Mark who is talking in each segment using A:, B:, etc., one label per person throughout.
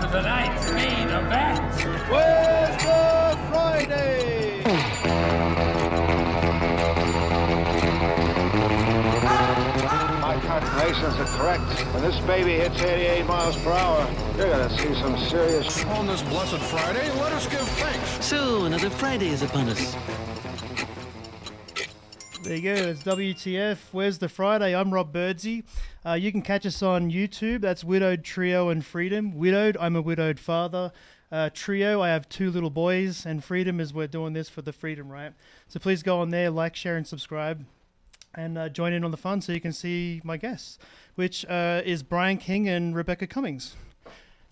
A: for tonight's main event.
B: Where's the Friday?
C: My calculations are correct. When this baby hits 88 miles per hour, you're gonna see some serious...
D: On this blessed Friday, let us give thanks.
E: So, another Friday is upon us.
F: There you go, it's WTF. Where's the Friday? I'm Rob Birdsey. You can catch us on YouTube. That's Widowed, Trio, and Freedom. Widowed, I'm a widowed father. Trio, I have 2 little boys. And Freedom is we're doing this for the freedom, right? So please go on there, like, share, and subscribe. And join in on the fun so you can see my guests, which is Brian King and Rebekah Cummings.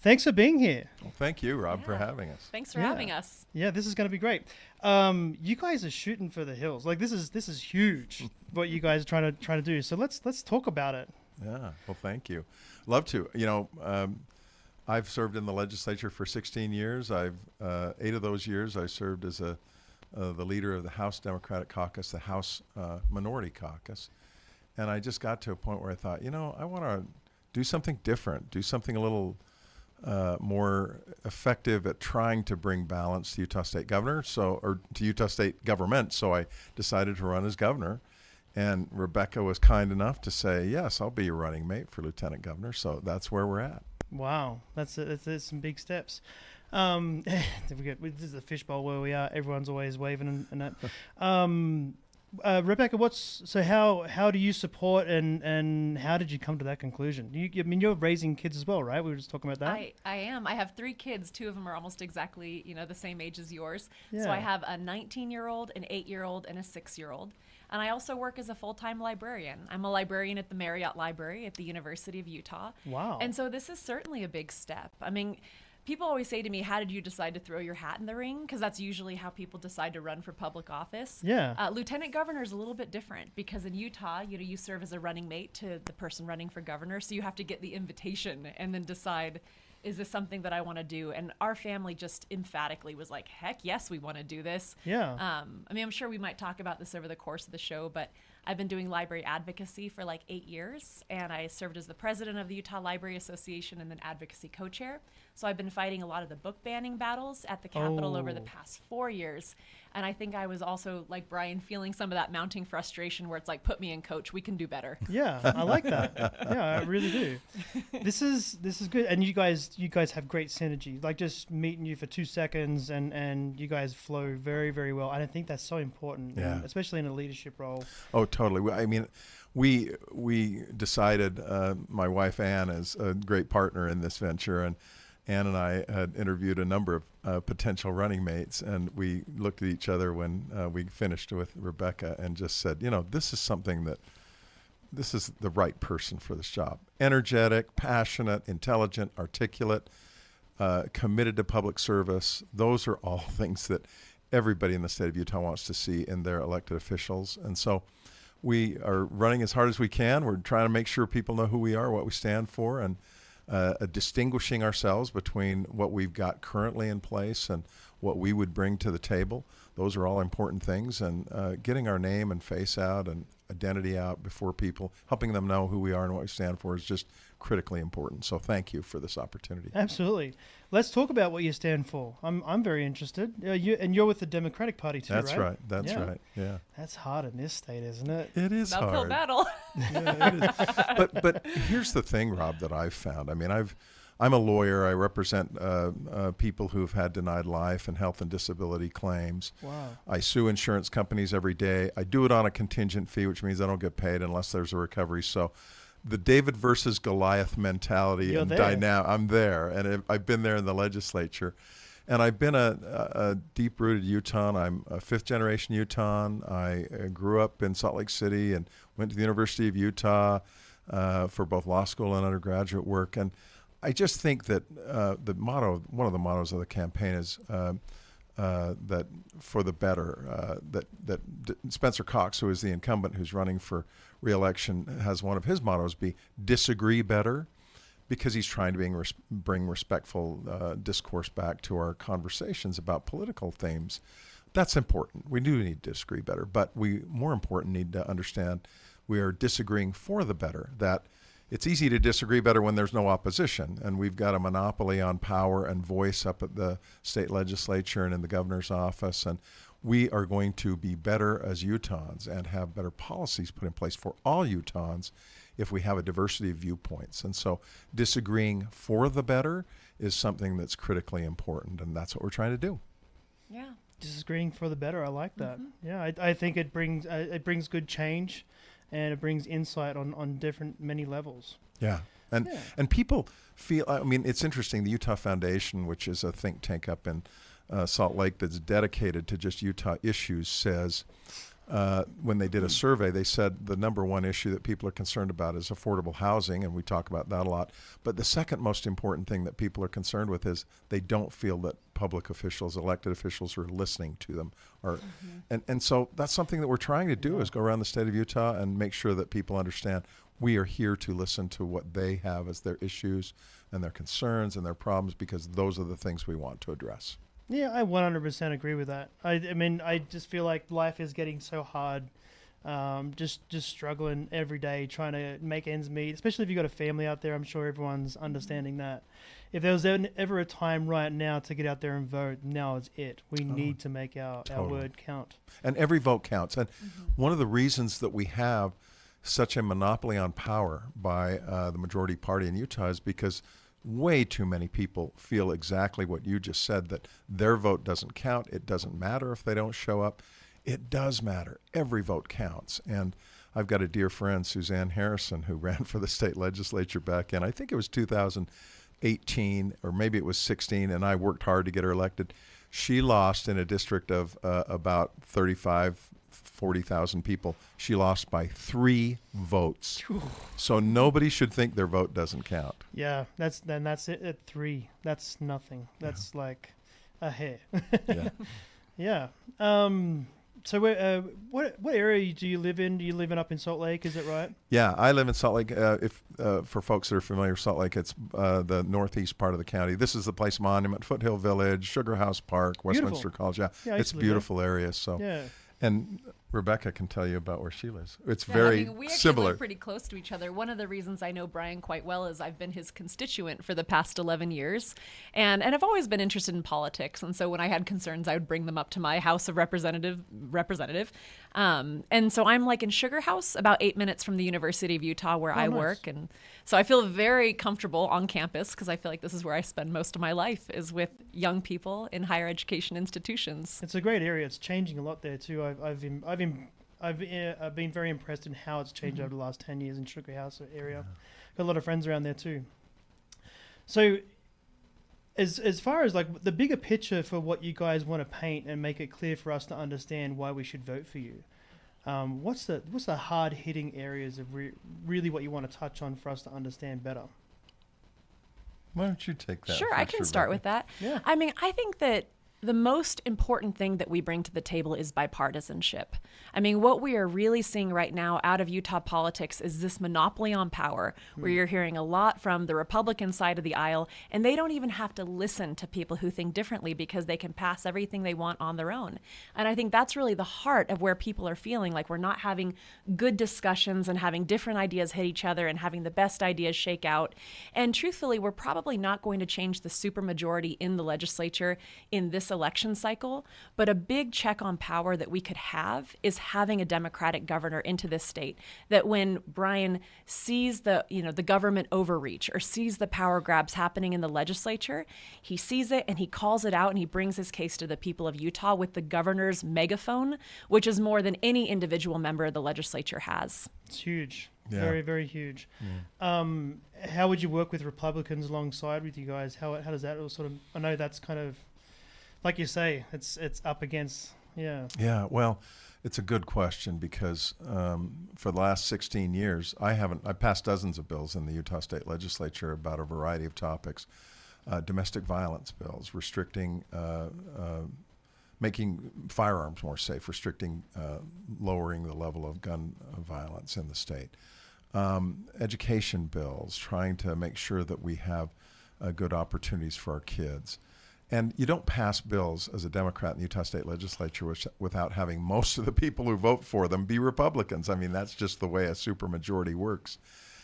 F: Thanks for being here.
G: Well, thank you, Rob, for having us.
H: Thanks for having us.
F: Yeah, this is going to be great. You guys are shooting for the hills. Like this is huge. What you guys are trying to do. So let's talk about it.
G: Yeah. Well, thank you. Love to. You know, I've served in the legislature for 16 years. 8 of those years I served as the leader of the House Democratic Caucus, the House Minority Caucus, and I just got to a point where I thought, you know, I want to do something different, do something a little more effective at trying to bring balance to Utah State Governor, or to Utah State government. So I decided to run as governor, and Rebekah was kind enough to say, yes, I'll be your running mate for lieutenant governor. So that's where we're at.
F: Wow, that's some big steps. This is the fishbowl where we are. Everyone's always waving and that. Rebekah, how do you support and how did you come to that conclusion? I mean, you're raising kids as well, right? We were just talking about that.
H: I am. I have 3 kids. 2 of them are almost exactly, the same age as yours.
F: Yeah.
H: So I have a 19-year-old, an 8-year-old, and a 6-year-old. And I also work as a full-time librarian. I'm a librarian at the Marriott Library at the University of Utah.
F: Wow.
H: And so this is certainly a big step. I mean, people always say to me, how did you decide to throw your hat in the ring? Because that's usually how people decide to run for public office.
F: Yeah.
H: Lieutenant governor is a little bit different because in Utah, you serve as a running mate to the person running for governor. So you have to get the invitation and then decide, is this something that I want to do? And our family just emphatically was like, heck yes, we want to do this.
F: Yeah.
H: I mean, I'm sure we might talk about this over the course of the show, but I've been doing library advocacy for like 8 years, and I served as the president of the Utah Library Association and then advocacy co-chair. So I've been fighting a lot of the book banning battles at the Capitol over the past 4 years. And I think I was also, like Brian, feeling some of that mounting frustration where it's like, put me in, coach, we can do better.
F: Yeah, I like that. Yeah, I really do. This is good. And you guys have great synergy. Like just meeting you for 2 seconds and you guys flow very, very well. And I think that's so important, especially in a leadership role.
G: Oh, totally. I mean, we decided, my wife Ann is a great partner in this venture, and Ann and I had interviewed a number of potential running mates, and we looked at each other when we finished with Rebekah and just said, this is the right person for this job. Energetic, passionate, intelligent, articulate, committed to public service. Those are all things that everybody in the state of Utah wants to see in their elected officials. And so we are running as hard as we can. We're trying to make sure people know who we are, what we stand for, and distinguishing ourselves between what we've got currently in place and what we would bring to the table. Those are all important things, and getting our name and face out and identity out before people, helping them know who we are and what we stand for is just critically important. So thank you for this opportunity.
F: Absolutely. Let's talk about what you stand for. I'm very interested. You're with the Democratic Party too,
G: That's
F: right?
G: That's right. Yeah.
F: That's hard in this state, isn't it?
G: It is
H: Uphill
G: hard.
H: battle.
G: Yeah, it is. But here's the thing, Rob, that I've found. I mean, I'm a lawyer. I represent people who've had denied life and health and disability claims.
F: Wow. I
G: sue insurance companies every day. I do it on a contingent fee, which means I don't get paid unless there's a recovery. So the David versus Goliath mentality and dynamic, I'm there. And I've been there in the legislature. And I've been a deep-rooted Utahn. I'm a fifth-generation Utahn. I grew up in Salt Lake City and went to the University of Utah for both law school and undergraduate work. And I just think that one of the mottos of the campaign is that for the better. That Spencer Cox, who is the incumbent who's running for re-election, has one of his mottos be disagree better, because he's trying to bring respectful discourse back to our conversations about political themes. That's important. We do need to disagree better, but we, more important, need to understand we are disagreeing for the better, that it's easy to disagree better when there's no opposition. And we've got a monopoly on power and voice up at the state legislature and in the governor's office. And we are going to be better as Utahns and have better policies put in place for all Utahns if we have a diversity of viewpoints. And so disagreeing for the better is something that's critically important, and that's what we're trying to do.
H: Yeah.
F: Disagreeing for the better. I like that. Yeah, I think it brings good change, and it brings insight on different many levels.
G: Yeah. And people feel, I mean, it's interesting, the Utah Foundation, which is a think tank up in Salt Lake that's dedicated to just Utah issues, says when they did a survey, they said the number one issue that people are concerned about is affordable housing, and we talk about that a lot. But the second most important thing that people are concerned with is they don't feel that public officials, elected officials, are listening to them. And so that's something that we're trying to do, is go around the state of Utah and make sure that people understand we are here to listen to what they have as their issues and their concerns and their problems, because those are the things we want to address.
F: Yeah, I 100% agree with that. I mean, I just feel like life is getting so hard. Just struggling every day, trying to make ends meet, especially if you've got a family out there. I'm sure everyone's understanding that. If there was ever a time right now to get out there and vote, now is it. We need to make our word count.
G: And every vote counts. And one of the reasons that we have such a monopoly on power by the majority party in Utah is because way too many people feel exactly what you just said, that their vote doesn't count. It doesn't matter if they don't show up. It does matter. Every vote counts. And I've got a dear friend, Suzanne Harrison, who ran for the state legislature back in, I think it was 2018, or maybe it was 16, and I worked hard to get her elected. She lost in a district of about 40,000 people. She lost by 3 votes. So nobody should think their vote doesn't count.
F: Yeah, that's it at 3. That's nothing. That's like a hair.
G: Yeah.
F: Yeah. So what area do you live in? Do you live up in Salt Lake? Is it right?
G: Yeah, I live in Salt Lake. For folks that are familiar with Salt Lake, it's the northeast part of the county. This is the Place Monument, Foothill Village, Sugar House Park, Westminster College. Yeah, it's a beautiful area. So,
F: yeah.
G: And Rebekah can tell you about where she lives. It's
H: Yeah,
G: very
H: I mean, we actually
G: similar.
H: live pretty close to each other. One of the reasons I know Brian quite well is I've been his constituent for the past 11 years. And I've always been interested in politics. And so when I had concerns, I would bring them up to my House of Representative. And so I'm like in Sugar House, about 8 minutes from the University of Utah where I work. And so I feel very comfortable on campus because I feel like this is where I spend most of my life, is with young people in higher education institutions.
F: It's a great area. It's changing a lot there too. I've been very impressed in how it's changed over the last 10 years in Sugar House area. Got a lot of friends around there too. So as far as like the bigger picture for what you guys want to paint and make it clear for us to understand why we should vote for you, what's the hard hitting areas of really what you want to touch on for us to understand better?
G: Why don't you take that?
H: Sure, I can start with that.
F: Yeah.
H: I mean, I think that the most important thing that we bring to the table is bipartisanship. I mean, what we are really seeing right now out of Utah politics is this monopoly on power, where you're hearing a lot from the Republican side of the aisle, and they don't even have to listen to people who think differently because they can pass everything they want on their own. And I think that's really the heart of where people are feeling like we're not having good discussions and having different ideas hit each other and having the best ideas shake out. And truthfully, we're probably not going to change the supermajority in the legislature in this election cycle, but a big check on power that we could have is having a Democratic governor into this state, that when Brian sees the government overreach or sees the power grabs happening in the legislature, he sees it and he calls it out and he brings his case to the people of Utah with the governor's megaphone, which is more than any individual member of the legislature has.
F: It's huge.
G: Yeah.
F: Very, very huge. How would you work with Republicans alongside with you guys? How does that all sort of, I know that's kind of, like you say, it's up against, yeah.
G: Yeah, well, it's a good question because for the last 16 years, I passed dozens of bills in the Utah State Legislature about a variety of topics. Domestic violence bills, restricting, making firearms more safe, restricting, lowering the level of gun violence in the state. Education bills, trying to make sure that we have good opportunities for our kids. And you don't pass bills as a Democrat in the Utah State Legislature without having most of the people who vote for them be Republicans. I mean, that's just the way a supermajority works.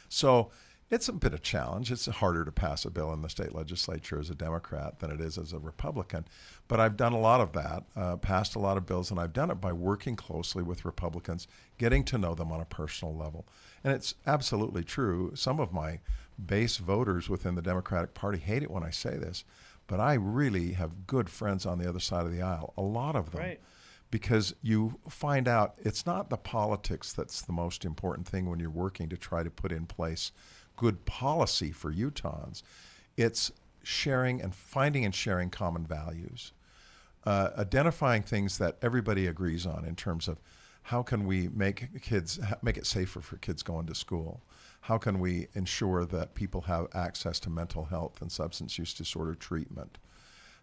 G: So It's a bit of a challenge. It's harder to pass a bill in the state legislature as a Democrat than it is as a Republican. But I've done a lot of that, passed a lot of bills, and I've done it by working closely with Republicans, getting to know them on a personal level. And it's absolutely true. Some of my base voters within the Democratic Party hate it when I say this, but I really have good friends on the other side of the aisle, a lot of them.
F: Right.
G: Because you find out it's not the politics that's the most important thing when you're working to try to put in place good policy for Utahns. It's sharing and finding and sharing common values, identifying things that everybody agrees on in terms of how can we make it safer for kids going to school? How can we ensure that people have access to mental health and substance use disorder treatment?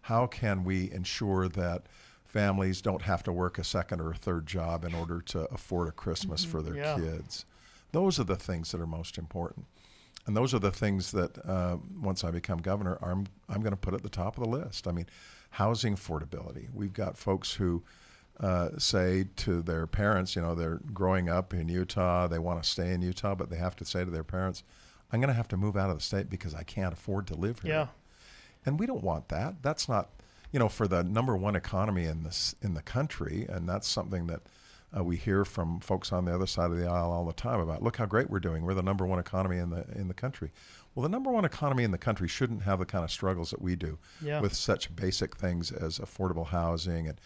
G: How can we ensure that families don't have to work a second or a third job in order to afford a Christmas for their kids? Those are the things that are most important. And those are the things that once I become governor, I'm going to put at the top of the list. I mean, housing affordability. We've got folks who say to their parents, they're growing up in Utah, they want to stay in Utah, but they have to say to their parents, I'm going to have to move out of the state because I can't afford to live here.
F: Yeah.
G: And we don't want that. That's not, for the number one economy in the country, and that's something that we hear from folks on the other side of the aisle all the time about. Look how great we're doing. We're the number one economy in the country. Well, the number one economy in the country shouldn't have the kind of struggles that we do with such basic things as affordable housing and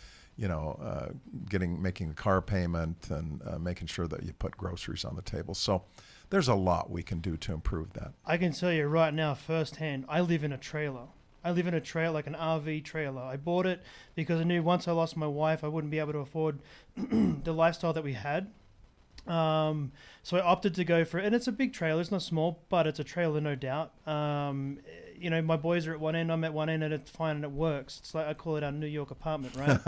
G: making a car payment and making sure that you put groceries on the table. So there's a lot we can do to improve that.
F: I can tell you right now firsthand, I live in a trailer. I live in a trailer, like an RV trailer. I bought it because I knew once I lost my wife, I wouldn't be able to afford the lifestyle that we had. So I opted to go for it. And it's a big trailer. It's not small, but it's a trailer, no doubt. My boys are at one end, I'm at one end, and it's fine and it works. It's like, I call it our New York apartment, right?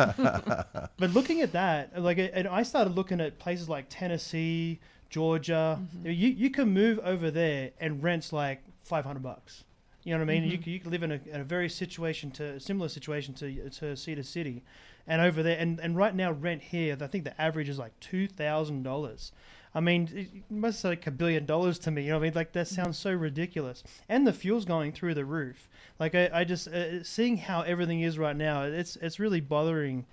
F: But looking at that, and I started looking at places like Tennessee, Georgia. Mm-hmm. You can move over there and rent's like $500. You know what I mean? Mm-hmm. You could live in a very similar situation to Cedar City, and over there, and right now rent here, I think the average is like $2,000. I mean, it must be like $1 billion to me. You know what I mean? Like that sounds so ridiculous. And the fuel's going through the roof. Like I just seeing how everything is right now, it's really bothering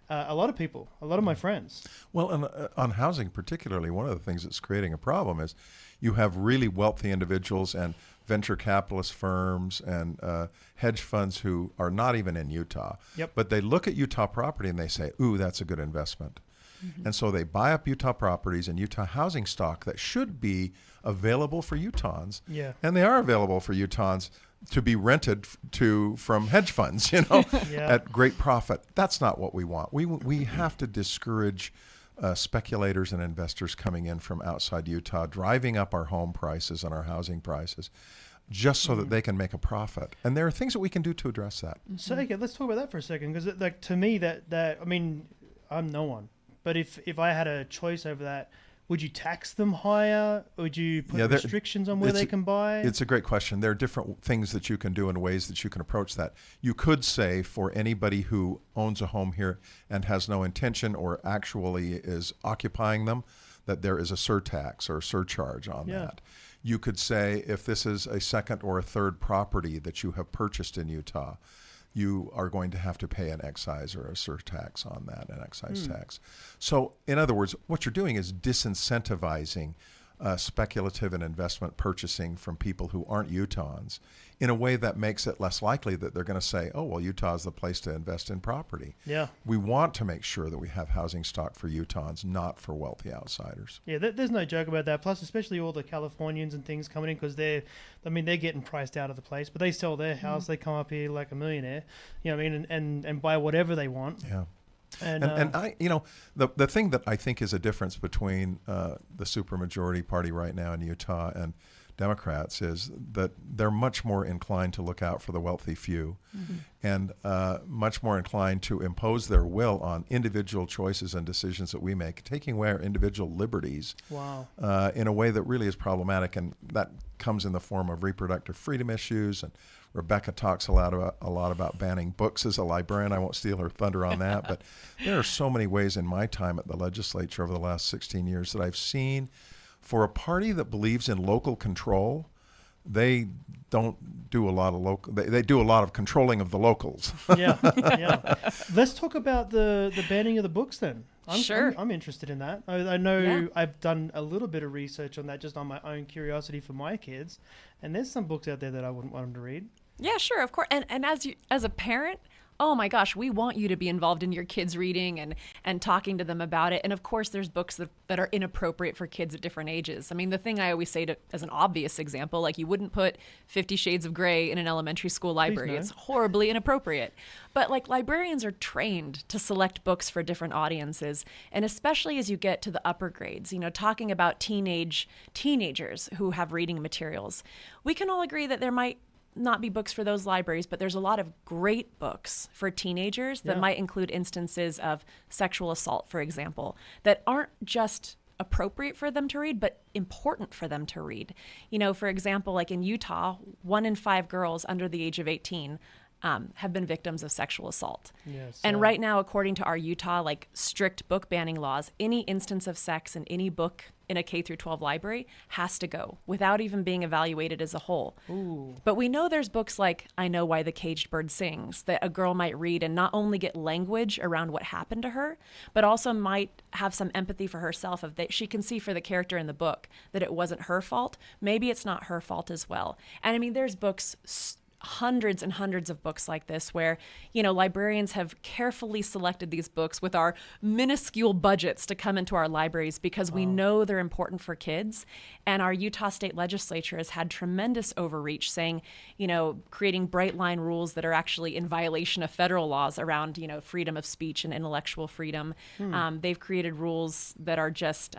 F: a lot of people, a lot of my friends.
G: Well, and on housing particularly, one of the things that's creating a problem is you have really wealthy individuals and venture capitalist firms and hedge funds who are not even in Utah.
F: Yep.
G: But they look at Utah property and they say, ooh, that's a good investment. Mm-hmm. And so they buy up Utah properties and Utah housing stock that should be available for Utahns.
F: Yeah.
G: And they are available for Utahns to be rented from hedge funds, at great profit. That's not what we want. We have to discourage speculators and investors coming in from outside Utah, driving up our home prices and our housing prices, just so that they can make a profit. And there are things that we can do to address that.
F: So okay, let's talk about that for a second, because like to me that I mean, I'm no one, but if I had a choice over that, would you tax them higher? Would you put restrictions on where they can buy?
G: It's a great question. There are different things that you can do and ways that you can approach that. You could say for anybody who owns a home here and has no intention or actually is occupying them, that there is a surtax or a surcharge on that. You could say if this is a second or a third property that you have purchased in Utah, you are going to have to pay an excise or a surtax on that, an excise tax. So in other words, what you're doing is disincentivizing speculative and investment purchasing from people who aren't Utahns in a way that makes it less likely that they're going to say, oh, well, Utah is the place to invest in property.
F: Yeah.
G: We want to make sure that we have housing stock for Utahns, not for wealthy outsiders.
F: Yeah, there's no joke about that. Plus, especially all the Californians and things coming in, because they're getting priced out of the place, but they sell their house, they come up here like a millionaire, you know what I mean, and buy whatever they want.
G: Yeah. And I, the thing that I think is a difference between the supermajority party right now in Utah and Democrats is that they're much more inclined to look out for the wealthy few and much more inclined to impose their will on individual choices and decisions that we make, taking away our individual liberties in a way that really is problematic. And that comes in the form of reproductive freedom issues. And Rebekah talks a lot about banning books as a librarian. I won't steal her thunder on that. But there are so many ways in my time at the legislature over the last 16 years that I've seen for a party that believes in local control they don't do a lot of local. They do a lot of controlling of the locals.
F: Yeah, yeah. Let's talk about the banning of the books then.
H: Sure.
F: I'm interested in that. I know
H: Yeah.
F: I've done a little bit of research on that just on my own curiosity for my kids, and there's some books out there that I wouldn't want them to read.
H: Yeah, sure, of course. And as a parent, oh my gosh, we want you to be involved in your kids' reading and talking to them about it. And of course, there's books that are inappropriate for kids at different ages. I mean, the thing I always say as an obvious example, like you wouldn't put 50 Shades of Grey in an elementary school library.
F: no.
H: It's horribly inappropriate. But like librarians are trained to select books for different audiences. And especially as you get to the upper grades, talking about teenagers who have reading materials, we can all agree that there might not be books for those libraries, but there's a lot of great books for teenagers that might include instances of sexual assault, for example, that aren't just appropriate for them to read, but important for them to read. For example, like in Utah, 1 in 5 girls under the age of 18 have been victims of sexual assault.
F: Yes,
H: and right now, according to our Utah strict book banning laws, any instance of sex in any book in a K through 12 library has to go without even being evaluated as a whole.
F: Ooh.
H: But we know there's books like I Know Why the Caged Bird Sings that a girl might read and not only get language around what happened to her, but also might have some empathy for herself of that she can see for the character in the book that it wasn't her fault. Maybe it's not her fault as well. And I mean, there's books, hundreds and hundreds of books like this where, librarians have carefully selected these books with our minuscule budgets to come into our libraries because we know they're important for kids. And our Utah State Legislature has had tremendous overreach saying, creating bright line rules that are actually in violation of federal laws around, freedom of speech and intellectual freedom. They've created rules that are just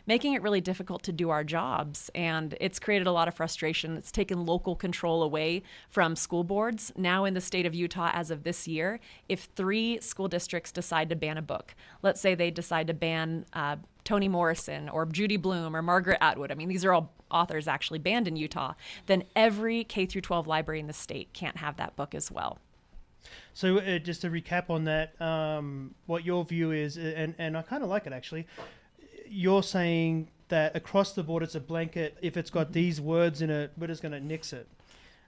H: making it really difficult to do our jobs. And it's created a lot of frustration. It's taken local control away from school boards. Now in the state of Utah, as of this year, if 3 school districts decide to ban a book, let's say they decide to ban Toni Morrison or Judy Blume or Margaret Atwood, I mean, these are all authors actually banned in Utah, then every K through 12 library in the state can't have that book as well.
F: So just to recap on that, what your view is, and I kind of like it actually, you're saying that across the board it's a blanket. If it's got these words in it, we're just going to nix it.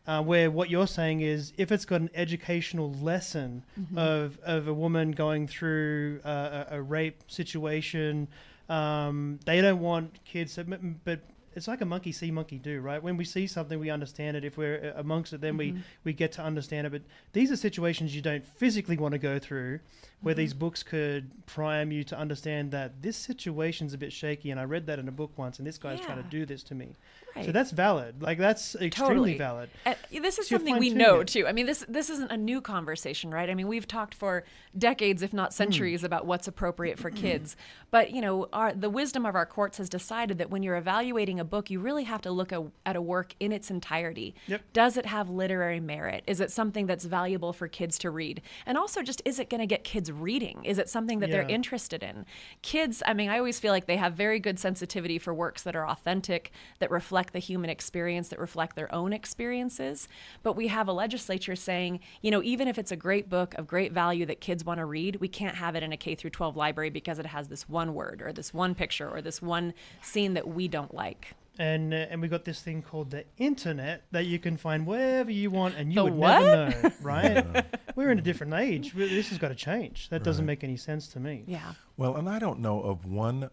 F: Where what you're saying is if it's got an educational lesson of a woman going through a rape situation, they don't want kids, but it's like a monkey see, monkey do, right? When we see something, we understand it. If we're amongst it, then we get to understand it. But these are situations you don't physically want to go through, where these books could prime you to understand that this situation's a bit shaky, and I read that in a book once, and this guy's trying to do this to me.
H: Right.
F: So that's valid. Like, that's extremely valid.
H: This is
F: So you're
H: something we
F: fine-tuning
H: know
F: it.
H: too. I mean, this isn't a new conversation, right? I mean, we've talked for decades, if not centuries, about what's appropriate for kids. But the wisdom of our courts has decided that when you're evaluating a book, you really have to look at a work in its entirety.
F: Yep.
H: Does it have literary merit? Is it something that's valuable for kids to read? And also, just is it going to get kids reading? Is it something that they're interested in? Kids, I mean, I always feel like they have very good sensitivity for works that are authentic, that reflect the human experience, that reflect their own experiences. But we have a legislature saying, even if it's a great book of great value that kids want to read, we can't have it in a K through 12 library because it has this one word or this one picture or this one scene that we don't like.
F: And we got this thing called the internet that you can find wherever you want, and you
H: The
F: would
H: what?
F: never know, right? We're in a different age. This has got to change. That doesn't make any sense to me.
H: Yeah.
G: Well, and I don't know of one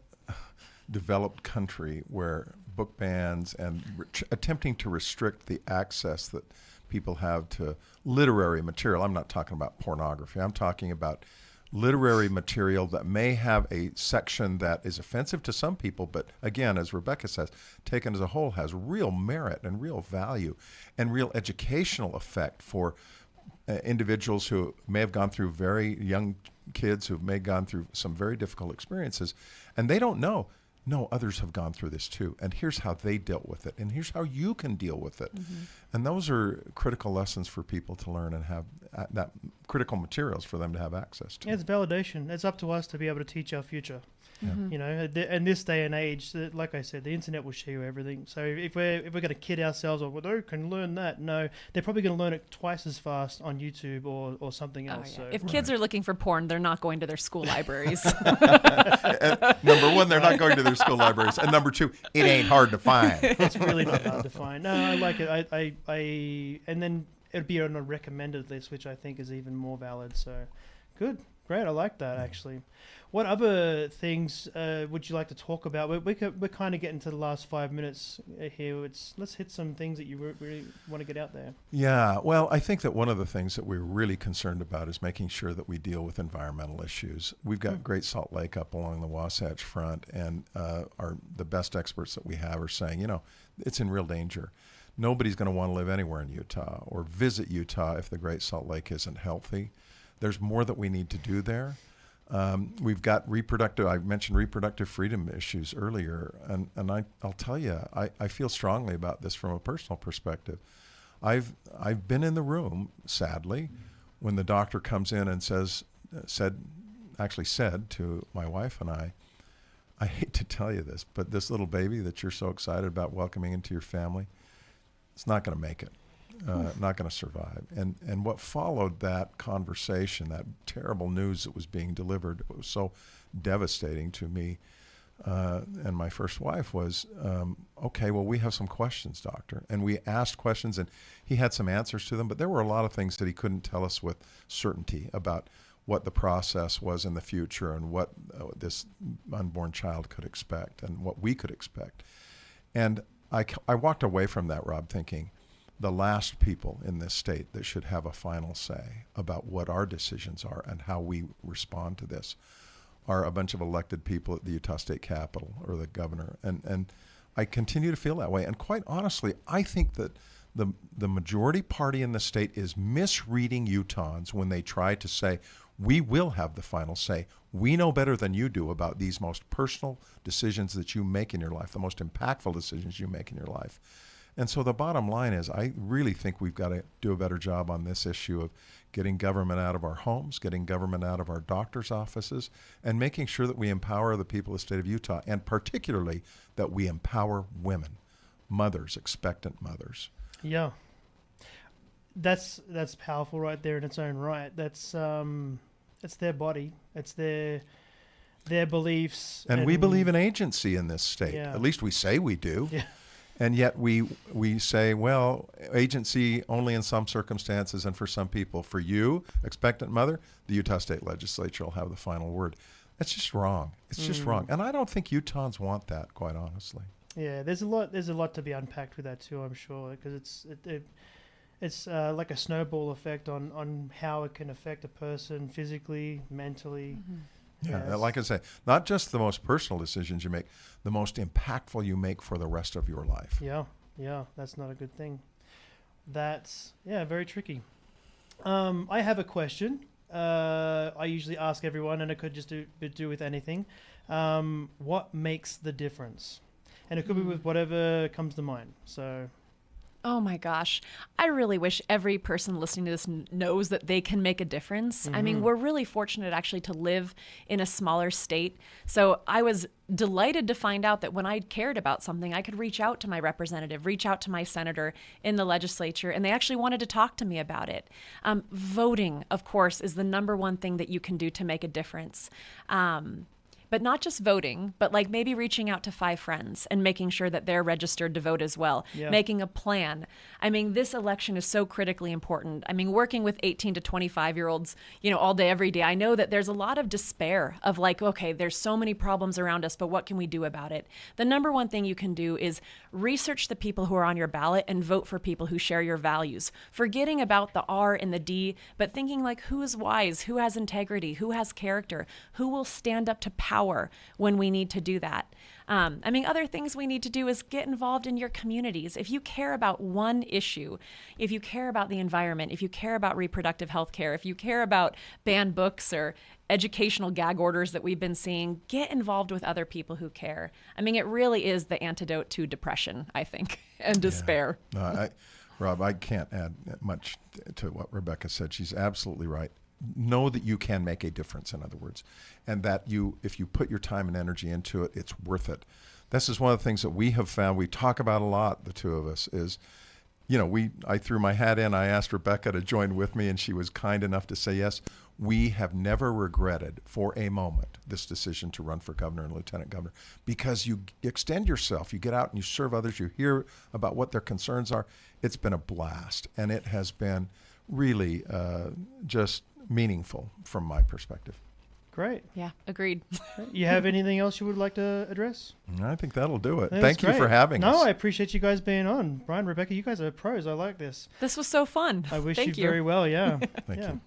G: developed country where book bans and attempting to restrict the access that people have to literary material. I'm not talking about pornography. I'm talking about literary material that may have a section that is offensive to some people, but again, as Rebekah says, taken as a whole has real merit and real value and real educational effect for individuals who may have gone through, very young kids who may have gone through some very difficult experiences, and they don't know. No, others have gone through this too, and here's how they dealt with it, and here's how you can deal with it. And those are critical lessons for people to learn and have that critical materials for them to have access to.
F: Yeah, it's validation. It's up to us to be able to teach our future. You know, in this day and age, like I said, the internet will show you everything. So if we're going to kid ourselves, well, they can learn that. No, they're probably going to learn it twice as fast on YouTube or something else.
H: Oh, yeah.
F: So
H: If kids are looking for porn, they're not going to their school libraries.
G: Number one, they're not going to their school libraries, and number two, it ain't hard to find.
F: it's really not hard to find. No, I like it. And then it'd be on a recommended list, which I think is even more valid. So good. Great, I like that actually. What other things would you like to talk about? We're kind of getting to the last 5 minutes here. Let's hit some things that you really want to get out there.
G: Yeah, well, I think that one of the things that we're really concerned about is making sure that we deal with environmental issues. We've got Great Salt Lake up along the Wasatch Front, and the best experts that we have are saying, it's in real danger. Nobody's going to want to live anywhere in Utah or visit Utah if the Great Salt Lake isn't healthy. There's more that we need to do there. We've got I mentioned reproductive freedom issues earlier, and I'll tell you, I feel strongly about this from a personal perspective. I've been in the room, sadly, when the doctor comes in and said to my wife and I hate to tell you this, but this little baby that you're so excited about welcoming into your family, it's not going to make it. Not going to survive. And what followed that conversation, that terrible news that was being delivered, it was so devastating to me and my first wife was, okay, well, we have some questions, doctor. And we asked questions, and he had some answers to them, but there were a lot of things that he couldn't tell us with certainty about what the process was in the future and what this unborn child could expect and what we could expect. And I walked away from that, Rob, thinking, the last people in this state that should have a final say about what our decisions are and how we respond to this are a bunch of elected people at the Utah State Capitol or the governor. And I continue to feel that way. And quite honestly, I think that the majority party in the state is misreading Utahns when they try to say, we will have the final say. We know better than you do about these most personal decisions that you make in your life, the most impactful decisions you make in your life. And so the bottom line is, I really think we've got to do a better job on this issue of getting government out of our homes, getting government out of our doctors' offices, and making sure that we empower the people of the state of Utah, and particularly that we empower women, mothers, expectant mothers.
F: Yeah. That's powerful right there in its own right. That's it's their body. It's their beliefs.
G: And we believe in agency in this state.
F: Yeah.
G: At least we say we do.
F: Yeah.
G: And yet we say, well, agency only in some circumstances and for some people. For you, expectant mother, the Utah State Legislature will have the final word. That's just wrong. It's just wrong. And I don't think Utahns want that, quite honestly.
F: Yeah, there's a lot to be unpacked with that too, I'm sure, because it's like a snowball effect on how it can affect a person physically, mentally.
H: Mm-hmm.
G: Yeah,
F: Yes.
G: like I say, not just the most personal decisions you make, the most impactful you make for the rest of your life.
F: Yeah, that's not a good thing. That's, very tricky. I have a question. I usually ask everyone, and it could just do with anything. What makes the difference? And it could be with whatever comes to mind. So...
H: Oh my gosh. I really wish every person listening to this knows that they can make a difference. I mean, we're really fortunate actually to live in a smaller state. So I was delighted to find out that when I cared about something, I could reach out to my representative, reach out to my senator in the legislature, and they actually wanted to talk to me about it. Voting, of course, is the number one thing that you can do to make a difference. But not just voting, but like maybe reaching out to 5 friends and making sure that they're registered to vote as well, making a plan. I mean, this election is so critically important. I mean, working with 18 to 25-year-olds, all day, every day, I know that there's a lot of despair of like, okay, there's so many problems around us, but what can we do about it? The number one thing you can do is research the people who are on your ballot and vote for people who share your values, forgetting about the R and the D, but thinking like, who is wise, who has integrity, who has character, who will stand up to power when we need to do that. Other things we need to do is get involved in your communities. If you care about one issue, if you care about the environment, if you care about reproductive health care, if you care about banned books or educational gag orders that we've been seeing, get involved with other people who care. I mean, it really is the antidote to depression, I think, and despair.
G: Rob, I can't add much to what Rebekah said. She's absolutely right. know that you can make a difference, in other words, and that if you put your time and energy into it, it's worth it. This is one of the things that we have found, we talk about a lot, the two of us, is, I threw my hat in, I asked Rebekah to join with me, and she was kind enough to say yes. We have never regretted for a moment this decision to run for governor and lieutenant governor, because you extend yourself, you get out and you serve others, you hear about what their concerns are. It's been a blast, and it has been really just meaningful from my perspective.
F: Great.
H: Yeah, agreed.
F: You have anything else you would like to address?
G: I think that'll do it.
F: That's
G: Thank you
F: great.
G: for having us.
F: No, I appreciate you guys being on. Brian, Rebekah, you guys are pros. I like this.
H: This was so fun.
F: I wish
H: Thank
F: you very well. Yeah.
G: Thank you.